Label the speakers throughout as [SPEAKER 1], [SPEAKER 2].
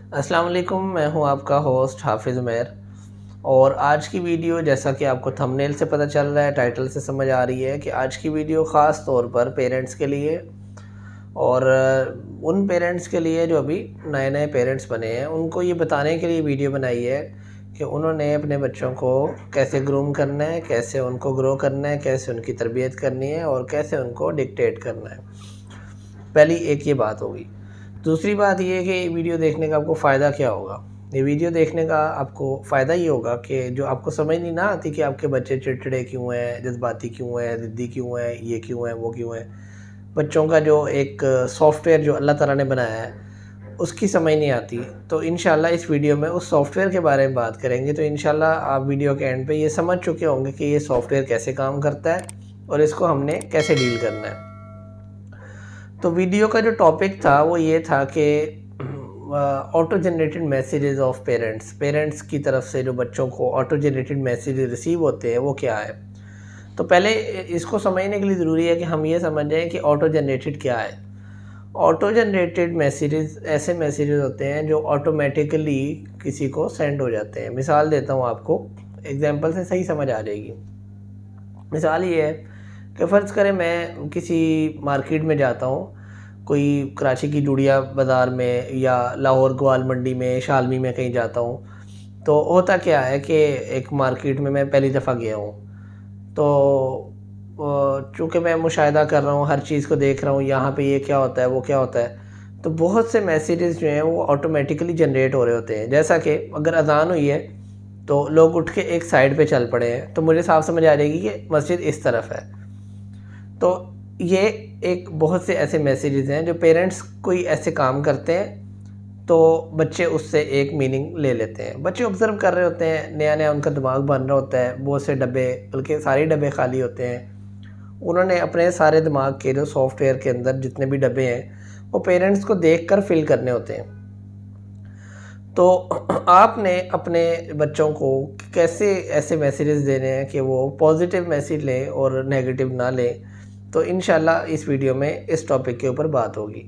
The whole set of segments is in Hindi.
[SPEAKER 1] अस्सलाम वालेकुम, मैं हूं आपका होस्ट हाफिज़ उमैर। और आज की वीडियो, जैसा कि आपको थंबनेल से पता चल रहा है, टाइटल से समझ आ रही है कि आज की वीडियो ख़ास तौर पर पेरेंट्स के लिए और उन पेरेंट्स के लिए जो अभी नए-नए पेरेंट्स बने हैं, उनको ये बताने के लिए वीडियो बनाई है कि उन्होंने अपने बच्चों को कैसे ग्रूम करना है, कैसे उनको ग्रो करना है, कैसे उनकी तरबियत करनी है और कैसे उनको डिक्टेट करना है। पहली एक ये बात होगी। दूसरी बात ये है कि वीडियो देखने का आपको फ़ायदा क्या होगा? ये वीडियो देखने का आपको फ़ायदा ये होगा कि जो आपको समझ नहीं ना आती कि आपके बच्चे चिड़चिड़े क्यों हैं, जज़्बाती क्यों हैं, ज़िद्दी क्यों हैं, ये क्यों हैं, वो क्यों हैं। बच्चों का जो एक सॉफ्टवेयर जो अल्लाह ताला ने बनाया है, उसकी समझ नहीं आती। तो इंशाल्लाह इस वीडियो में उस सॉफ्टवेयर के बारे में बात करेंगे। तो इंशाल्लाह आप वीडियो के एंड पे ये समझ चुके होंगे कि ये सॉफ्टवेयर कैसे काम करता है और इसको हमने कैसे डील करना है। तो वीडियो का जो टॉपिक था वो ये था कि auto generated messages of parents की तरफ से जो बच्चों को ऑटो जनरेटेड मैसेज रिसीव होते हैं वो क्या है। तो पहले इसको समझने के लिए ज़रूरी है कि हम ये समझ जाएं कि ऑटो जनरेटेड क्या है। ऑटो जनरेटेड मैसेजेस ऐसे मैसेजेस होते हैं जो ऑटोमेटिकली किसी को सेंड हो जाते हैं। मिसाल देता हूँ आपको, एग्जांपल से सही समझ आ जाएगी। मिसाल ये है कि फ़र्ज़ करें मैं किसी मार्केट में जाता हूँ, कोई कराची की जूड़िया बाज़ार में या लाहौर ग्वाल मंडी में, शालमी में कहीं जाता हूँ। तो होता क्या है कि एक मार्केट में मैं पहली दफ़ा गया हूँ, तो चूँकि मैं मुशाहिदा कर रहा हूँ, हर चीज़ को देख रहा हूँ, यहाँ पे ये क्या होता है, वो क्या होता है, तो बहुत से मैसेजेस जो हैं वो ऑटोमेटिकली जनरेट हो रहे होते हैं। जैसा कि अगर अज़ान हुई है तो लोग उठ के एक साइड पे चल पड़े हैं, तो मुझे साफ समझ आ जाएगी कि मस्जिद इस तरफ है। तो ये एक बहुत से ऐसे मैसेजेस हैं जो पेरेंट्स कोई ऐसे काम करते हैं तो बच्चे उससे एक मीनिंग ले लेते हैं। बच्चे ऑब्ज़र्व कर रहे होते हैं, नया-नया उनका दिमाग बन रहा होता है, बहुत से डब्बे, बल्कि सारे डब्बे खाली होते हैं। उन्होंने अपने सारे दिमाग के जो सॉफ्टवेयर के अंदर जितने भी डब्बे हैं, वो पेरेंट्स को देखकर फ़िल करने होते हैं। तो आपने अपने बच्चों को कैसे ऐसे मैसेजेस देने हैं कि वो पॉजिटिव मैसेज लें और नेगेटिव ना लें, तो इंशाल्लाह इस वीडियो में इस टॉपिक के ऊपर बात होगी।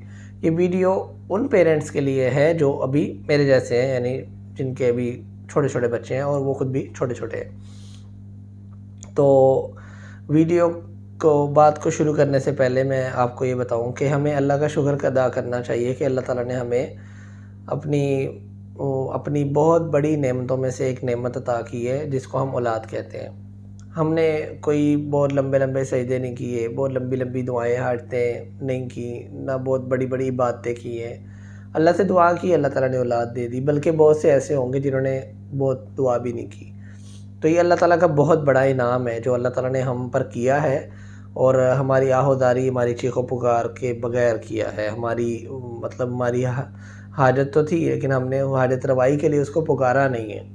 [SPEAKER 1] ये वीडियो उन पेरेंट्स के लिए है जो अभी मेरे जैसे हैं, यानी जिनके अभी छोटे-छोटे बच्चे हैं और वो खुद भी छोटे-छोटे हैं। तो वीडियो बात को शुरू करने से पहले मैं आपको ये बताऊँ कि हमें अल्लाह का शुक्र अदा करना चाहिए कि अल्लाह ताला ने हमें अपनी अपनी बहुत बड़ी नेमतों में से एक नेमत अता की है जिसको हम औलाद कहते हैं। हमने कोई बहुत लंबे-लंबे सजदे नहीं किए, बहुत लंबी-लंबी दुआएँ हाजतें नहीं की, ना बहुत बड़ी-बड़ी इबादतें की हैं। अल्लाह से दुआ की, अल्लाह ताला ने औलाद दे दी, बल्कि बहुत से ऐसे होंगे जिन्होंने बहुत दुआ भी नहीं की। तो ये अल्लाह ताला का बहुत बड़ा इनाम है जो अल्लाह ताला ने हम पर किया है और हमारी आहोदारी, हमारी चीखो-पुकार के बगैर किया है। हमारी मतलब हमारी हाजत तो थी, लेकिन हमने हाजत रवाई के लिए उसको पुकारा नहीं है।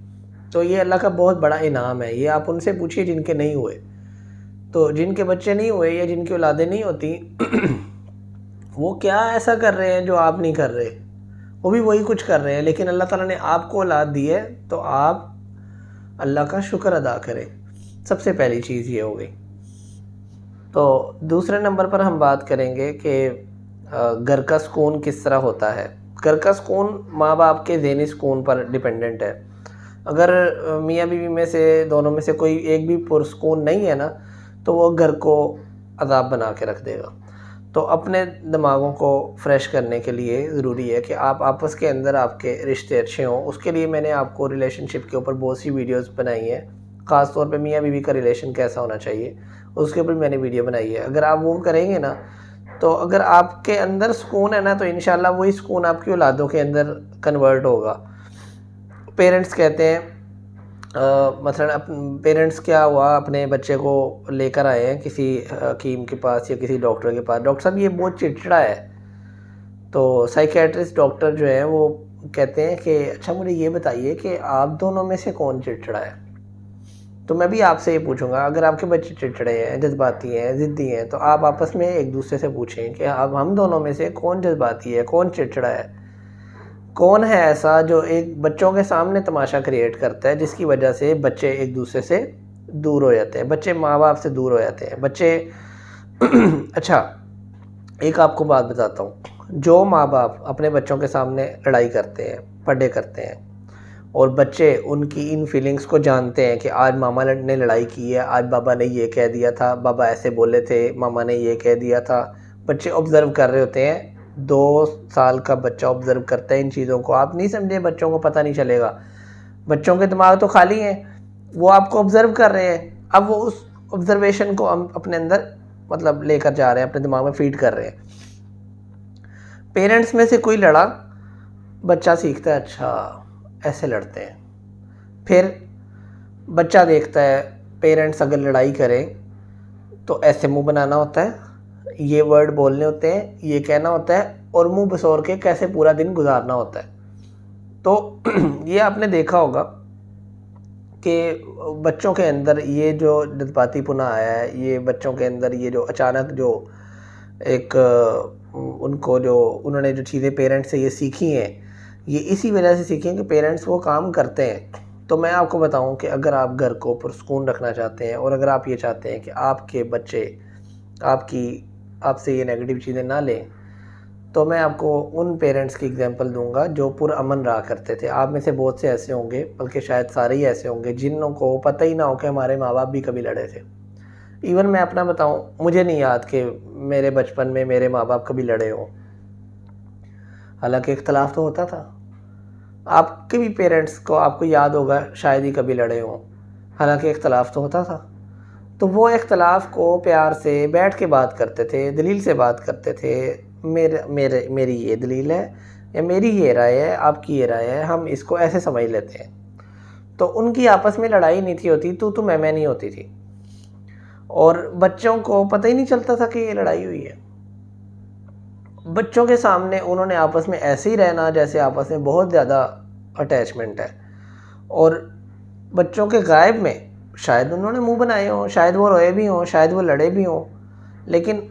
[SPEAKER 1] तो ये अल्लाह का बहुत बड़ा इनाम है। ये आप उनसे पूछिए जिनके नहीं हुए। तो जिनके बच्चे नहीं हुए या जिनकी औलादें नहीं होती वो क्या ऐसा कर रहे हैं जो आप नहीं कर रहे? वो भी वही कुछ कर रहे हैं, लेकिन अल्लाह ताला ने आपको औलाद दी है तो आप अल्लाह का शुक्र अदा करें। सबसे पहली चीज़ ये हो गई। तो दूसरे नंबर पर हम बात करेंगे कि घर का सुकून किस तरह होता है। घर का सुकून माँ-बाप के ज़हनी सुकून पर डिपेंडेंट है। अगर मियाँ बीवी में से दोनों में से कोई एक भी पुरसुकून नहीं है ना, तो वो घर को अज़ाब बना के रख देगा। तो अपने दिमागों को फ्रेश करने के लिए ज़रूरी है कि आप आपस के अंदर आपके रिश्ते अच्छे हों। उसके लिए मैंने आपको रिलेशनशिप के ऊपर बहुत सी वीडियोस बनाई हैं। ख़ास तौर पे मियाँ बीवी का रिलेशन कैसा होना चाहिए, उसके ऊपर मैंने वीडियो बनाई है। अगर आप वो करेंगे ना, तो अगर आपके अंदर सुकून है ना, तो इंशाल्लाह वही सुकून आपकी औलादों के अंदर कन्वर्ट होगा। पेरेंट्स कहते हैं मसलन पेरेंट्स क्या हुआ, अपने बच्चे को लेकर आए हैं किसी हकीम के पास या किसी डॉक्टर के पास। डॉक्टर साहब ये बहुत चिड़चिड़ा है। तो साइकियाट्रिस्ट डॉक्टर जो है वो कहते हैं कि अच्छा मुझे ये बताइए कि आप दोनों में से कौन चिड़चिड़ा है। तो मैं भी आपसे ये पूछूंगा, अगर आपके बच्चे चिड़चिड़े हैं, जज्बाती हैं, ज़िद्दी हैं, तो आप आपस में एक दूसरे से पूछें कि अब हम दोनों में से कौन जज्बाती है, कौन चिड़चिड़ा है। कौन है ऐसा जो एक बच्चों के सामने तमाशा क्रिएट करता है जिसकी वजह से बच्चे एक दूसरे से दूर हो जाते हैं, बच्चे माँ बाप से दूर हो जाते हैं, बच्चे अच्छा एक आपको बात बताता हूँ। जो माँ बाप अपने बच्चों के सामने लड़ाई करते हैं, पढ़े करते हैं और बच्चे उनकी इन फीलिंग्स को जानते हैं कि आज मामा ने लड़ाई की है, आज बाबा ने ये कह दिया था, बाबा ऐसे बोले थे, मामा ने ये कह दिया था। बच्चे ऑब्ज़र्व कर रहे होते हैं। 2 साल का बच्चा ऑब्ज़र्व करता है इन चीज़ों को। आप नहीं समझे बच्चों को पता नहीं चलेगा, बच्चों के दिमाग तो खाली हैं, वो आपको ऑब्ज़र्व कर रहे हैं। अब वो उस ऑब्ज़र्वेशन को हम अपने अंदर मतलब लेकर जा रहे हैं, अपने दिमाग में फीड कर रहे हैं। पेरेंट्स में से कोई लड़ा, बच्चा सीखता है अच्छा ऐसे लड़ते हैं। फिर बच्चा देखता है पेरेंट्स अगर लड़ाई करें तो ऐसे मुंह बनाना होता है, ये वर्ड बोलने होते हैं, ये कहना होता है और मुंह बसोर के कैसे पूरा दिन गुजारना होता है। तो ये आपने देखा होगा कि बच्चों के अंदर ये जो जज्बातीपना आया है, ये बच्चों के अंदर ये जो अचानक जो एक उनको जो उन्होंने जो चीज़ें पेरेंट्स से ये सीखी हैं, ये इसी वजह से सीखी हैं कि पेरेंट्स वो काम करते हैं। तो मैं आपको बताऊं कि अगर आप घर को पुरसुकून रखना चाहते हैं और अगर आप ये चाहते हैं कि आपके बच्चे आपसे ये नेगेटिव चीज़ें ना लें, तो मैं आपको उन पेरेंट्स की एग्जांपल दूंगा जो पुरअमन रहा करते थे। आप में से बहुत से ऐसे होंगे, बल्कि शायद सारे ही ऐसे होंगे, जिन्हों को पता ही ना हो कि हमारे माँ बाप भी कभी लड़े थे। इवन मैं अपना बताऊं, मुझे नहीं याद कि मेरे बचपन में मेरे माँ बाप कभी लड़े हों। हालांकि इख्तलाफ तो होता था। आपके भी पेरेंट्स को आपको याद होगा शायद ही कभी लड़े हों, हालांकि इख्तलाफ तो होता था। तो वो इख्तलाफ को प्यार से बैठ के बात करते थे, दलील से बात करते थे। मेरी ये दलील है या मेरी ये राय है, आपकी ये राय है, हम इसको ऐसे समझ लेते हैं। तो उनकी आपस में लड़ाई नहीं थी होती, तू मैं नहीं होती थी और बच्चों को पता ही नहीं चलता था कि ये लड़ाई हुई है। बच्चों के सामने उन्होंने आपस में ऐसे ही रहना जैसे आपस में बहुत ज़्यादा अटैचमेंट है और बच्चों के गायब में शायद उन्होंने मुंह बनाए हों, शायद वो रोए भी हों, शायद वो लड़े भी हों। लेकिन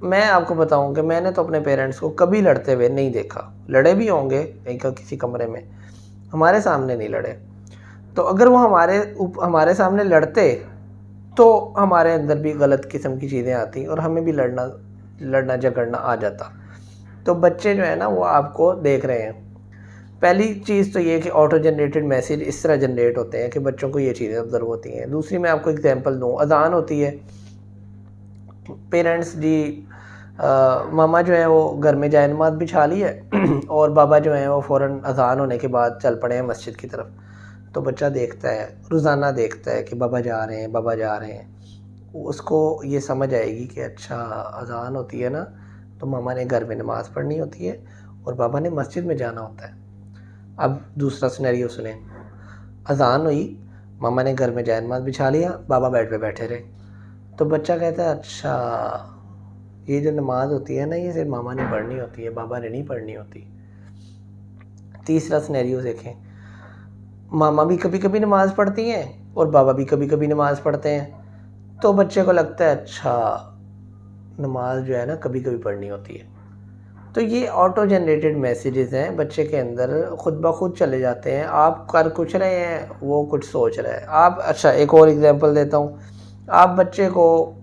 [SPEAKER 1] मैं आपको बताऊं कि मैंने तो अपने पेरेंट्स को कभी लड़ते हुए नहीं देखा। लड़े भी होंगे कहीं का किसी कमरे में, हमारे सामने नहीं लड़े। तो अगर वो हमारे सामने लड़ते तो हमारे अंदर भी गलत किस्म की चीज़ें आती और हमें भी लड़ना झगड़ना आ जाता। तो बच्चे जो है ना वो आपको देख रहे हैं। पहली चीज़ तो ये कि ऑटो जनरेटेड मैसेज इस तरह जनरेट होते हैं कि बच्चों को ये चीज़ें ऑब्जर्व होती हैं। दूसरी मैं आपको एग्जांपल दूँ, अजान होती है, पेरेंट्स जी मामा जो है वो घर में जाए नमाज बिछा ली है और बाबा जो है वो फ़ौरन अजान होने के बाद चल पड़े हैं मस्जिद की तरफ। तो बच्चा देखता है, रोज़ाना देखता है कि बाबा जा रहे हैं, बाबा जा रहे हैं। उसको ये समझ आएगी कि अच्छा अजान होती है ना, तो मामा ने घर में नमाज़ पढ़नी होती है और बाबा ने मस्जिद में जाना होता है। अब दूसरा सिनेरियो सुने, अजान हुई, मामा ने घर में जाए नमाज बिछा लिया, बाबा बेड पे बैठे रहे। तो बच्चा कहता है अच्छा ये जो नमाज होती है ना, ये सिर्फ मामा ने पढ़नी होती है, बाबा ने नहीं पढ़नी होती। तीसरा सिनेरियो देखें, मामा भी कभी कभी नमाज़ पढ़ती हैं और बाबा भी कभी कभी नमाज़ पढ़ते हैं। तो बच्चे को लगता है अच्छा नमाज जो है ना कभी कभी पढ़नी होती है। तो ये ऑटो जनरेटेड मैसेजेस हैं, बच्चे के अंदर खुद ब खुद चले जाते हैं। आप कर कुछ रहे हैं, वो कुछ सोच रहा है। आप अच्छा एक और एग्जांपल देता हूँ, आप बच्चे को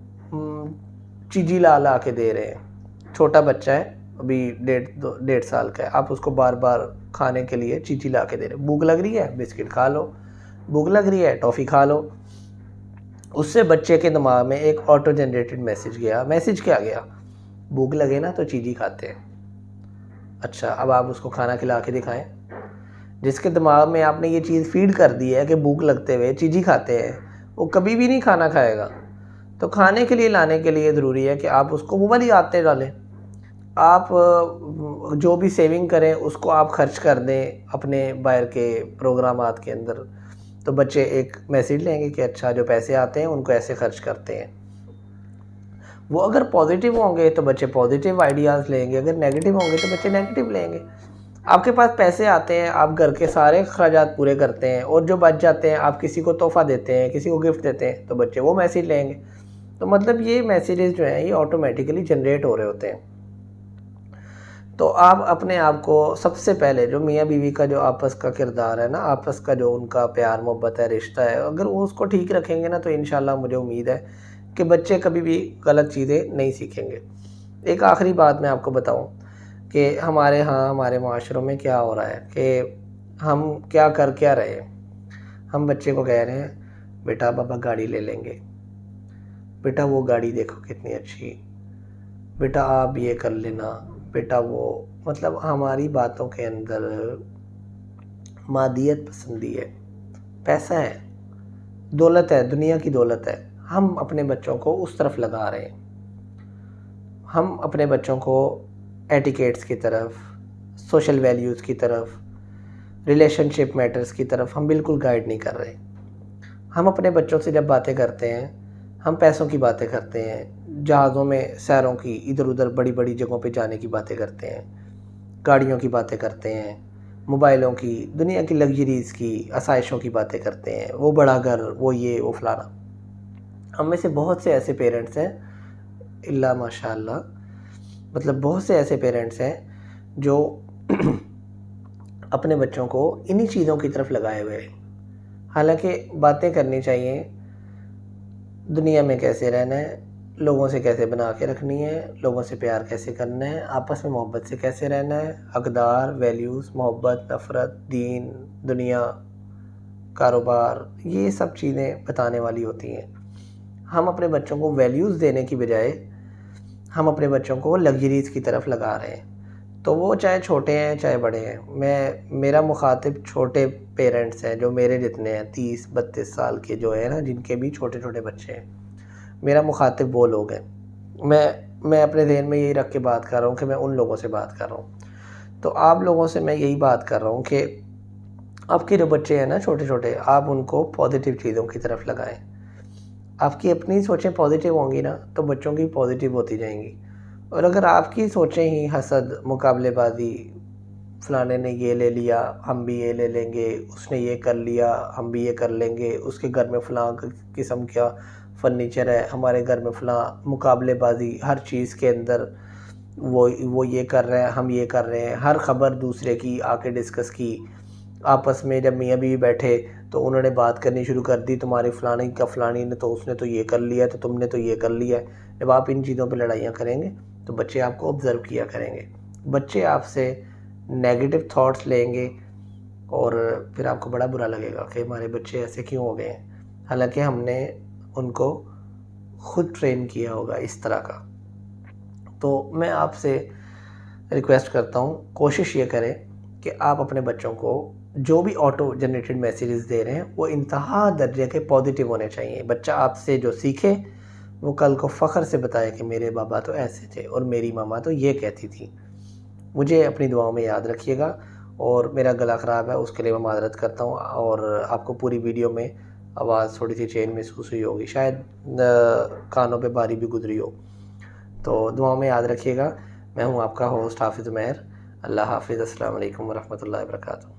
[SPEAKER 1] चीज़ी ला के दे रहे हैं। छोटा बच्चा है, अभी 1.5 साल का है, आप उसको बार बार खाने के लिए चीज़ी ला के दे रहे हैं। भूख लग रही है, बिस्किट खा लो, भूख लग रही है, टॉफ़ी खा लो। उससे बच्चे के दिमाग में एक ऑटो जनरेटेड मैसेज गया। मैसेज क्या गया? भूख लगे ना तो चीज़ी खाते हैं। अच्छा, अब आप उसको खाना खिला के दिखाएं। जिसके दिमाग में आपने ये चीज़ फीड कर दी है कि भूख लगते हुए चीज़ी खाते हैं, वो कभी भी नहीं खाना खाएगा। तो खाने के लिए लाने के लिए ज़रूरी है कि आप उसको वो वाली आदतें डालें। आप जो भी सेविंग करें उसको आप खर्च कर दें अपने बाहर के प्रोग्रामात के अंदर। तो बच्चे एक मैसेज लेंगे कि अच्छा जो पैसे आते हैं उनको ऐसे खर्च करते हैं। वो अगर पॉजिटिव होंगे तो बच्चे पॉजिटिव आइडियाज़ लेंगे, अगर नेगेटिव होंगे तो बच्चे नेगेटिव लेंगे। आपके पास पैसे आते हैं, आप घर के सारे अखराजात पूरे करते हैं और जो बच जाते हैं आप किसी को तोहफ़ा देते हैं, किसी को गिफ्ट देते हैं, तो बच्चे वो मैसेज लेंगे। तो मतलब ये मैसेजेस जो हैं ये ऑटोमेटिकली जनरेट हो रहे होते हैं। तो आप अपने आप को सबसे पहले जो मियाँ बीवी का जो आपस का किरदार है ना, आपस का जो उनका प्यार मोहब्बत है, रिश्ता है, अगर वो उसको ठीक रखेंगे ना तो इंशाल्लाह मुझे उम्मीद है कि बच्चे कभी भी गलत चीज़ें नहीं सीखेंगे। एक आखिरी बात मैं आपको बताऊं, कि हमारे यहाँ हमारे माशरों में क्या हो रहा है, कि हम क्या कर क्या रहे हैं। हम बच्चे को कह रहे हैं बेटा पापा गाड़ी ले लेंगे, बेटा वो गाड़ी देखो कितनी अच्छी, बेटा आप ये कर लेना, बेटा वो, मतलब हमारी बातों के अंदर मादियत पसंदी है, पैसा है, दौलत है, दुनिया की दौलत है। हम अपने बच्चों को उस तरफ लगा रहे हैं। हम अपने बच्चों को एटिकेट्स की तरफ, सोशल वैल्यूज़ की तरफ, रिलेशनशिप मैटर्स की तरफ हम बिल्कुल गाइड नहीं कर रहे। हम अपने बच्चों से जब बातें करते हैं, हम पैसों की बातें करते हैं, जहाज़ों में सैरों की, इधर उधर बड़ी बड़ी जगहों पे जाने की बातें करते हैं, गाड़ियों की बातें करते हैं, मोबाइलों की, दुनिया की लग्जरीज़ की, आसाइशों की बातें करते हैं, वो बड़ा घर, वो ये, वो फलाना। हम में से बहुत से ऐसे पेरेंट्स हैं, इल्ला माशाअल्लाह, मतलब बहुत से ऐसे पेरेंट्स हैं जो अपने बच्चों को इन्हीं चीज़ों की तरफ लगाए हुए हैं। हालांकि बातें करनी चाहिए, दुनिया में कैसे रहना है, लोगों से कैसे बना के रखनी है, लोगों से प्यार कैसे करना है, आपस में मोहब्बत से कैसे रहना है, अक़दार, वैल्यूज़, मोहब्बत, नफ़रत, दीन, दुनिया, कारोबार, ये सब चीज़ें बताने वाली होती हैं। हम अपने बच्चों को वैल्यूज़ देने की बजाय हम अपने बच्चों को लग्जरीज़ की तरफ लगा रहे हैं। तो वो चाहे छोटे हैं चाहे बड़े हैं, मेरा मुखातिब छोटे पेरेंट्स हैं जो मेरे जितने हैं, 30-32 साल के जो है ना, जिनके भी छोटे छोटे बच्चे हैं, मेरा मुखातिब वो लोग हैं। मैं अपने ज़हन में यही रख के बात कर रहा हूँ कि मैं उन लोगों से बात कर रहा हूँ। तो आप लोगों से मैं यही बात कर रहा हूँ कि आपके जो बच्चे हैं ना छोटे छोटे, आप उनको पॉजिटिव चीज़ों की तरफ लगाएं। आपकी अपनी सोचें पॉजिटिव होंगी ना, तो बच्चों की पॉजिटिव होती जाएंगी। और अगर आपकी सोचें ही हसद, मुकाबलेबाजी, फ़लाने ने ये ले लिया हम भी ये ले लेंगे, उसने ये कर लिया हम भी ये कर लेंगे, उसके घर में फ़लाँ किस्म का फर्नीचर है, हमारे घर में फ़लाँ, मुकाबलेबाजी हर चीज़ के अंदर, वो ये कर रहे हैं हम ये कर रहे हैं, हर ख़बर दूसरे की आके डिस्कस की। आपस में जब मियाँ बीवी बैठे तो उन्होंने बात करनी शुरू कर दी, तुम्हारी फ़लानी का फ़लानी ने तो, उसने तो ये कर लिया, तो तुमने तो ये कर लिया है। जब आप इन चीज़ों पे लड़ाइयाँ करेंगे तो बच्चे आपको ऑब्ज़र्व किया करेंगे, बच्चे आपसे नेगेटिव थॉट्स लेंगे और फिर आपको बड़ा बुरा लगेगा कि हमारे बच्चे ऐसे क्यों हो गए हैं, हालांकि हमने उनको खुद ट्रेन किया होगा इस तरह का। तो मैं आपसे रिक्वेस्ट करता हूँ, कोशिश ये करें कि आप अपने बच्चों को जो भी ऑटो जनरेटेड मैसेजेस दे रहे हैं वो इंतहा दर्जे के पॉजिटिव होने चाहिए। बच्चा आपसे जो सीखे वो कल को फ़ख्र से बताए कि मेरे बाबा तो ऐसे थे और मेरी मामा तो ये कहती थी। मुझे अपनी दुआओं में याद रखिएगा। और मेरा गला ख़राब है, उसके लिए मैं माज़रत करता हूँ, और आपको पूरी वीडियो में आवाज़ थोड़ी सी चेंज महसूस हुई होगी, शायद कानों पे बारी भी गुजरी हो। तो दुआओं में याद रखिएगा। मैं हूँ आपका होस्ट हाफिज़ उमैर। अल्लाह हाफिज़। अस्सलाम वालेकुम व रहमतुल्लाहि व बरकातुहू।